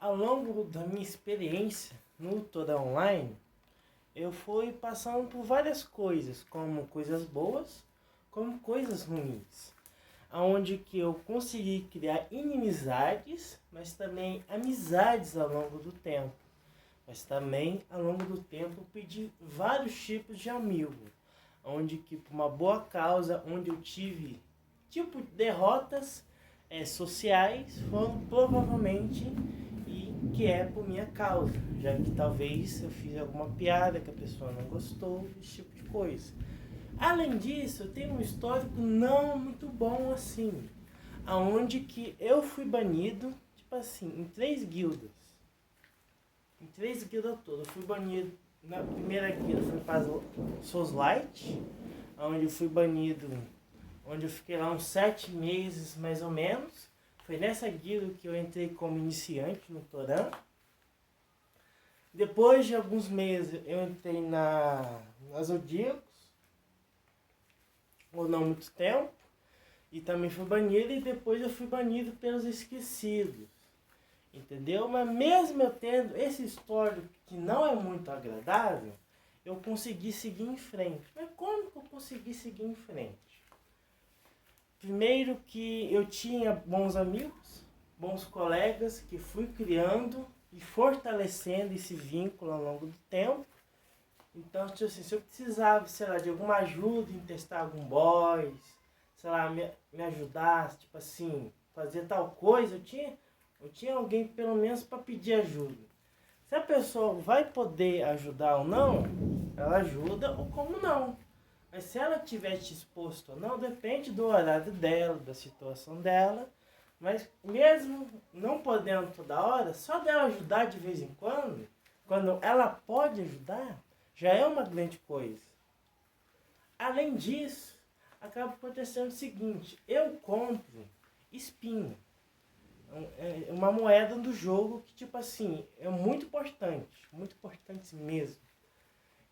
Ao longo da minha experiência no Toda Online, eu fui passando por várias coisas, como coisas boas, como coisas ruins. Onde que eu consegui criar inimizades, mas também amizades ao longo do tempo. Mas também, ao longo do tempo, eu pedi vários tipos de amigo. Onde que, por uma boa causa, onde eu tive, derrotas sociais, foram provavelmente que é por minha causa, já que talvez eu fiz alguma piada que a pessoa não gostou, esse tipo de coisa. Além disso, eu tenho um histórico não muito bom assim, aonde que eu fui banido, em 3 guildas. Em 3 guildas todas. Eu fui banido, na primeira guilda foi para Souls Light, onde eu fui banido, onde eu fiquei lá uns 7 meses mais ou menos. Foi nessa guilda que eu entrei como iniciante no Toran. Depois de alguns meses eu entrei na Zodíacos, ou não muito tempo, e também fui banido, e depois eu fui banido pelos Esquecidos. Entendeu? Mas mesmo eu tendo esse histórico que não é muito agradável, eu consegui seguir em frente. Mas como que eu consegui seguir em frente? Primeiro que eu tinha bons amigos, bons colegas, que fui criando e fortalecendo esse vínculo ao longo do tempo. Então, se eu precisava, de alguma ajuda em testar algum boss, me ajudar, fazer tal coisa, eu tinha alguém pelo menos para pedir ajuda. Se a pessoa vai poder ajudar ou não, ela ajuda ou como não. Mas se ela estiver disposta ou não, depende do horário dela, da situação dela. Mas mesmo não podendo toda hora, só dela ajudar de vez em quando ela pode ajudar, já é uma grande coisa. Além disso, acaba acontecendo o seguinte, eu compro espinho. É uma moeda do jogo que, é muito importante mesmo.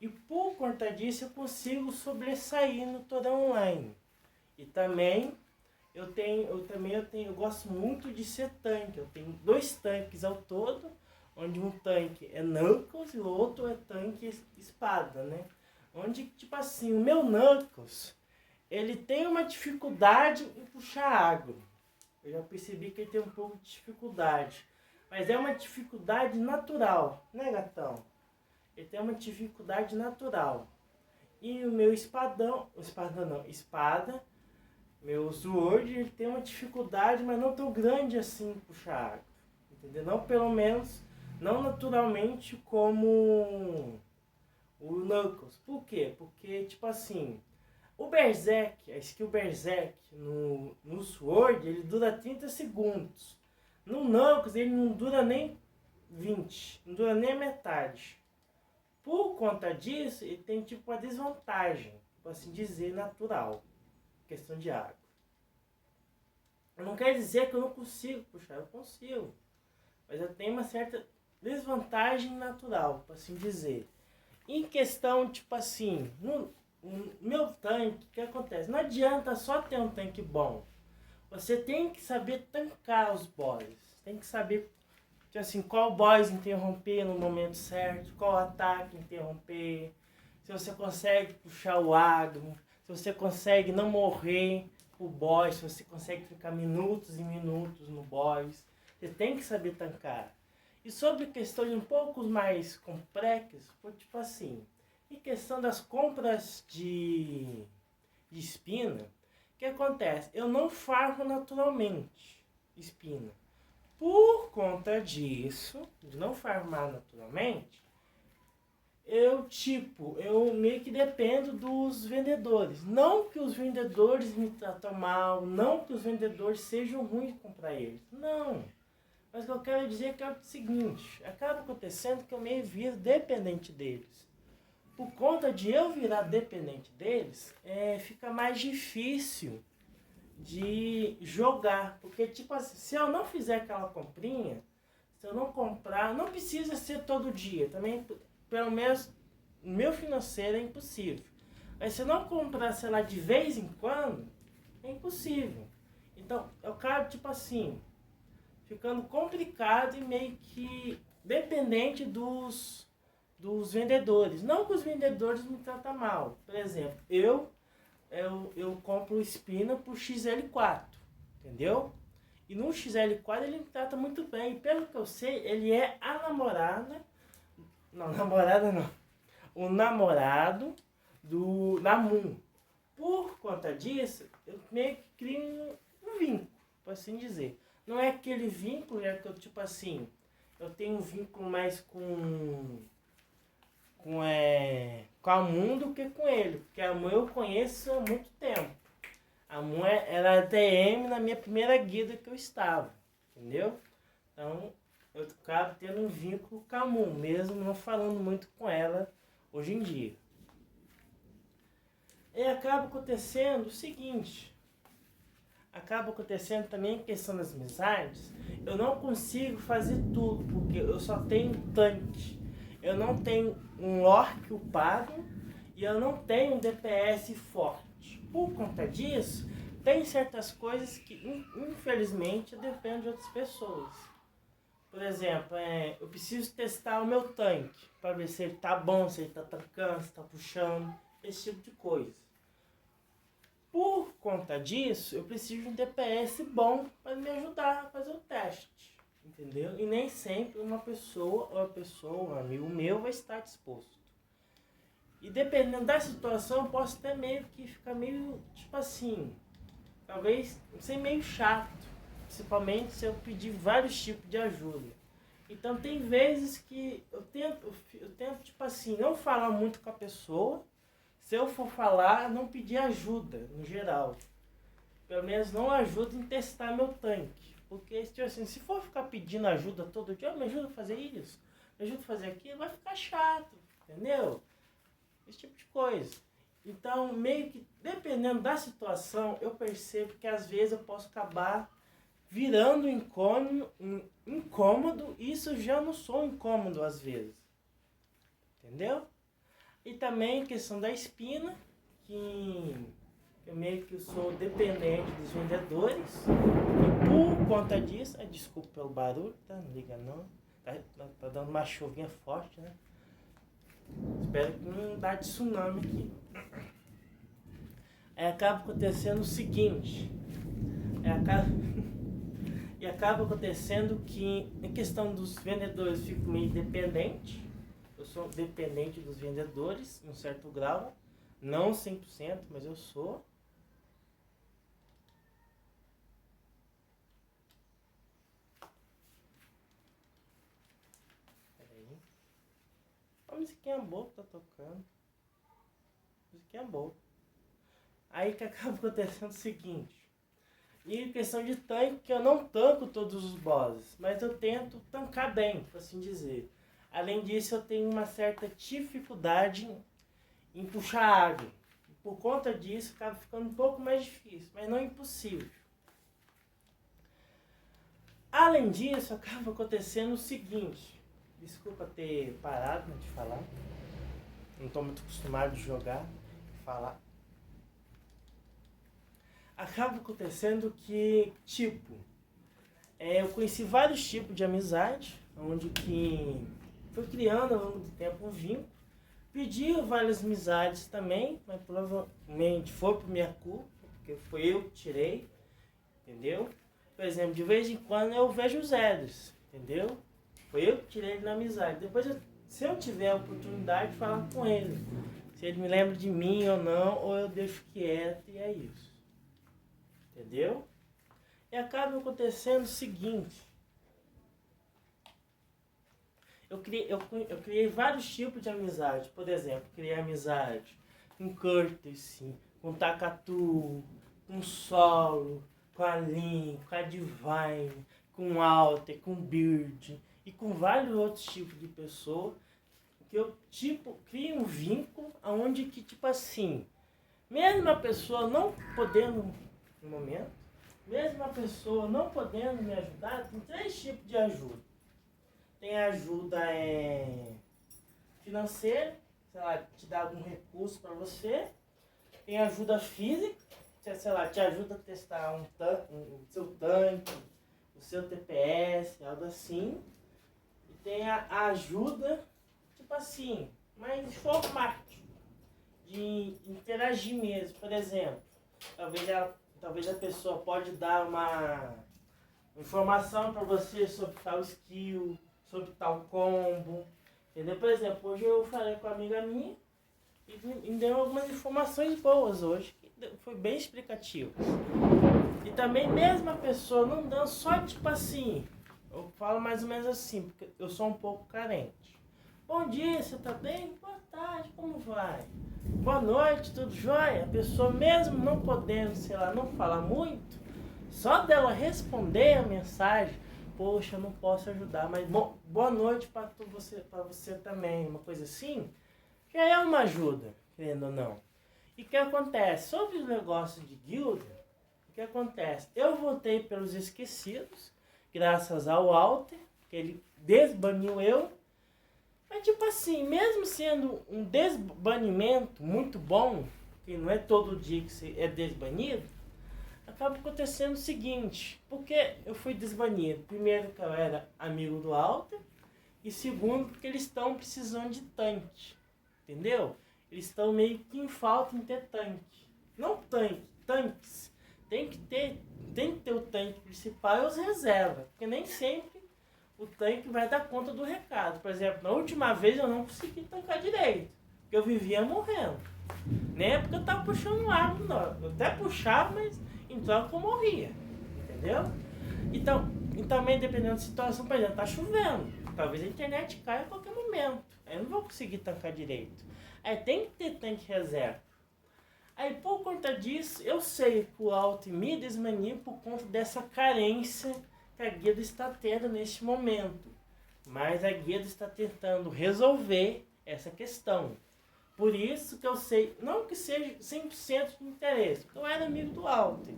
E por conta disso eu consigo sobressair no Toda Online. E também eu gosto muito de ser tanque. Eu tenho 2 tanques ao todo, onde um tanque é Knuckles e o outro é tanque espada, né? Onde, o meu Knuckles, ele tem uma dificuldade em puxar agro. Eu já percebi que ele tem um pouco de dificuldade. Mas é uma dificuldade natural, né, gatão? Ele tem uma dificuldade natural. E o meu espada, meu Sword, ele tem uma dificuldade, mas não tão grande assim em puxar água. Entendeu? Não, pelo menos, não naturalmente como o Knuckles. Por quê? Porque, o Berserk, a skill Berserk no Sword, ele dura 30 segundos. No Knuckles, ele não dura nem 20, não dura nem a metade. Por conta disso, ele tem uma desvantagem, por assim dizer, natural. Questão de água. Não quer dizer que eu não consigo puxar, eu consigo. Mas eu tenho uma certa desvantagem natural, por assim dizer. Em questão, no meu tanque, o que acontece? Não adianta só ter um tanque bom. Você tem que saber tancar os bosses. Tem que saber qual boss interromper no momento certo, qual ataque interromper, se você consegue puxar o agro, se você consegue não morrer o boss, se você consegue ficar minutos e minutos no boss. Você tem que saber tancar. E sobre questões um pouco mais complexas, foi em questão das compras de espina, o que acontece? Eu não farmo naturalmente espina. Por conta disso, de não farmar naturalmente, eu meio que dependo dos vendedores. Não que os vendedores me tratam mal, não que os vendedores sejam ruins comprar eles. Não. Mas o que eu quero dizer é o seguinte, acaba acontecendo que eu meio viro dependente deles. Por conta de eu virar dependente deles, fica mais difícil de jogar, porque se eu não fizer aquela comprinha, se eu não comprar, não precisa ser todo dia, também pelo menos no meu financeiro é impossível, mas se eu não comprar, de vez em quando, é impossível. Então eu quero ficando complicado e meio que dependente dos vendedores. Não que os vendedores me tratam mal. Por exemplo, eu compro espina por XL4, entendeu? E no XL4 ele me trata muito bem. E pelo que eu sei, ele é a namorada... Não, namorada não. O namorado do Namun. Por conta disso, eu meio que crio um vínculo, por assim dizer. Não é aquele vínculo, é que eu, tipo assim, eu tenho um vínculo mais com a Moon do que com ele. Porque a Moon eu conheço há muito tempo. A Moon era TM na minha primeira guilda que eu estava, entendeu? Então, eu acabo tendo um vínculo com a Moon, mesmo não falando muito com ela hoje em dia. E acaba acontecendo o seguinte, acaba acontecendo também a questão das amizades, eu não consigo fazer tudo, porque eu só tenho tanque, eu não tenho um orc upado e eu não tenho um DPS forte. Por conta disso, tem certas coisas que infelizmente dependem de outras pessoas. Por exemplo, eu preciso testar o meu tanque para ver se ele tá bom, se ele tá tancando, se tá puxando, esse tipo de coisa. Por conta disso, eu preciso de um DPS bom para me ajudar a fazer o teste, entendeu? E nem sempre uma pessoa, um amigo meu vai estar disposto. E dependendo da situação, eu posso até meio que ficar meio, tipo assim, talvez ser meio chato, principalmente se eu pedir vários tipos de ajuda. Então tem vezes que eu tento tipo assim, não falar muito com a pessoa. Se eu for falar, não pedir ajuda, no geral. Pelo menos não ajuda em testar meu tanque. Porque tipo assim, se for ficar pedindo ajuda todo dia, me ajuda a fazer isso, me ajuda a fazer aquilo, vai ficar chato, entendeu? Esse tipo de coisa. Então, meio que, dependendo da situação, eu percebo que às vezes eu posso acabar virando incômodo, e isso eu já não sou incômodo às vezes. Entendeu? E também a questão da espina, que eu meio que sou dependente dos vendedores. E por conta disso, desculpa pelo barulho, tá? Não liga não. Tá dando uma chuvinha forte, né? Espero que não dá de tsunami aqui. Aí acaba acontecendo o seguinte. E acaba acontecendo que, em questão dos vendedores, fico meio dependente. Eu sou dependente dos vendedores, em um certo grau. Não 100%, mas eu sou. Peraí. A musiquinha boa que tá tocando. Musiquinha boa. Aí que acaba acontecendo o seguinte. E questão de tanque, eu não tanco todos os bosses, mas eu tento tancar bem, por assim dizer. Além disso, eu tenho uma certa dificuldade em puxar água. Por conta disso, acaba ficando um pouco mais difícil, mas não impossível. Além disso, acaba acontecendo o seguinte. Desculpa ter parado de falar. Não estou muito acostumado de jogar e falar. Acaba acontecendo que, eu conheci vários tipos de amizade, onde que fui criando ao longo do tempo um vínculo. Pedi várias amizades também, mas provavelmente foi por minha culpa, porque foi eu que tirei, entendeu? Por exemplo, de vez em quando eu vejo os Eders, entendeu? Foi eu que tirei ele na amizade. Depois, se eu tiver a oportunidade de falar com ele, se ele me lembra de mim ou não, ou eu deixo quieto e é isso. Entendeu? E acaba acontecendo o seguinte. Eu criei vários tipos de amizade. Por exemplo, criei amizade com Curtis, com Takatu, com Solo, com a Lin, com a Divine, com Alter, com Beard e com vários outros tipos de pessoas que eu crio um vínculo onde que assim, mesmo a pessoa não podendo no momento, mesmo a pessoa não podendo me ajudar, tem 3 tipos de ajuda. Tem a ajuda financeira, sei lá, te dá algum recurso para você. Tem ajuda física, sei lá, te ajuda a testar o seu tanque, o seu TPS, algo assim. E tem a ajuda, tipo assim, mais informática, de interagir mesmo. Por exemplo, talvez a pessoa pode dar uma informação para você sobre tal skill, sobre tal combo. Entendeu? Por exemplo, hoje eu falei com uma amiga minha e me deu algumas informações boas hoje, que foi bem explicativo. E também mesmo a pessoa não dando só tipo assim, eu falo mais ou menos assim, porque eu sou um pouco carente. Bom dia, você tá bem? Boa tarde, como vai? Boa noite, tudo jóia? A pessoa mesmo não podendo, sei lá, não falar muito, só dela responder a mensagem, poxa, eu não posso ajudar, mas boa noite para você também, uma coisa assim, já é uma ajuda, querendo ou não. E o que acontece? Sobre os negócios de guilda, o que acontece? Eu votei pelos esquecidos, graças ao Walter, que ele desbaniu eu. Mas tipo assim, mesmo sendo um desbanimento muito bom, que não é todo dia que você é desbanido, acaba acontecendo o seguinte, porque eu fui desbanido. Primeiro que eu era amigo do Walter, e segundo porque eles estão precisando de tanque, entendeu? Eles estão meio que em falta em ter tanque. Não tanque, tanques. Tem que ter o tanque principal e os reservas, porque nem sempre o tanque vai dar conta do recado. Por exemplo, na última vez eu não consegui tancar direito, porque eu vivia morrendo. Nem é porque eu tava puxando o arco, não. Eu até puxava, mas em troca eu morria. Entendeu? Então, e também dependendo da situação, por exemplo, tá chovendo. Talvez a internet caia a qualquer momento. Aí eu não vou conseguir tancar direito. Aí tem que ter tanque reserva. Aí por conta disso, eu sei que o Alto me desmania por conta dessa carência que a guilda está tendo neste momento. Mas a guilda está tentando resolver essa questão. Por isso que eu sei, não que seja 100% de interesse, porque eu era amigo do Alter,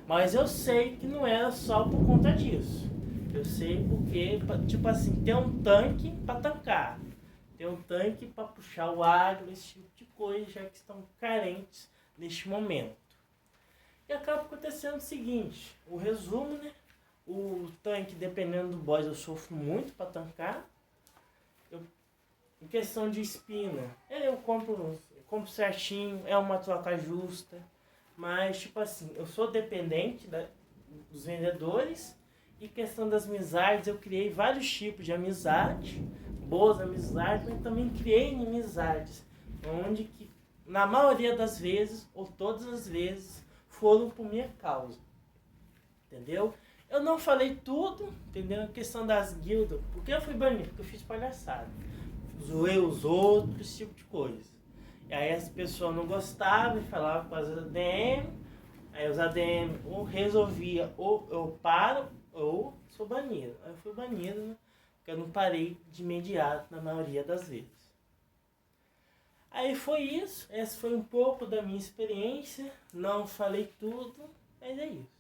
mas eu sei que não era só por conta disso. Eu sei porque, tipo assim, ter um tanque para tancar, ter um tanque para puxar o agro, esse tipo de coisa, já que estão carentes neste momento. E acaba acontecendo o seguinte, o resumo, né? O tanque, dependendo do boss, eu sofro muito para tancar. Em questão de espina, eu compro certinho, é uma troca justa. Mas, tipo assim, eu sou dependente dos vendedores. E questão das amizades, eu criei vários tipos de amizade. Boas amizades, mas também criei inimizades. Onde que, na maioria das vezes, ou todas as vezes, foram por minha causa. Entendeu? Eu não falei tudo, entendeu? A questão das guildas. Por que eu fui banido? Porque eu fiz palhaçada. Zoei os outros, esse tipo de coisa. E aí as pessoas não gostavam e falavam com as ADM. Aí os ADM ou resolvia, ou eu paro, ou sou banido. Aí eu fui banido, né? Porque eu não parei de imediato na maioria das vezes. Aí foi isso. Essa foi um pouco da minha experiência. Não falei tudo, mas é isso.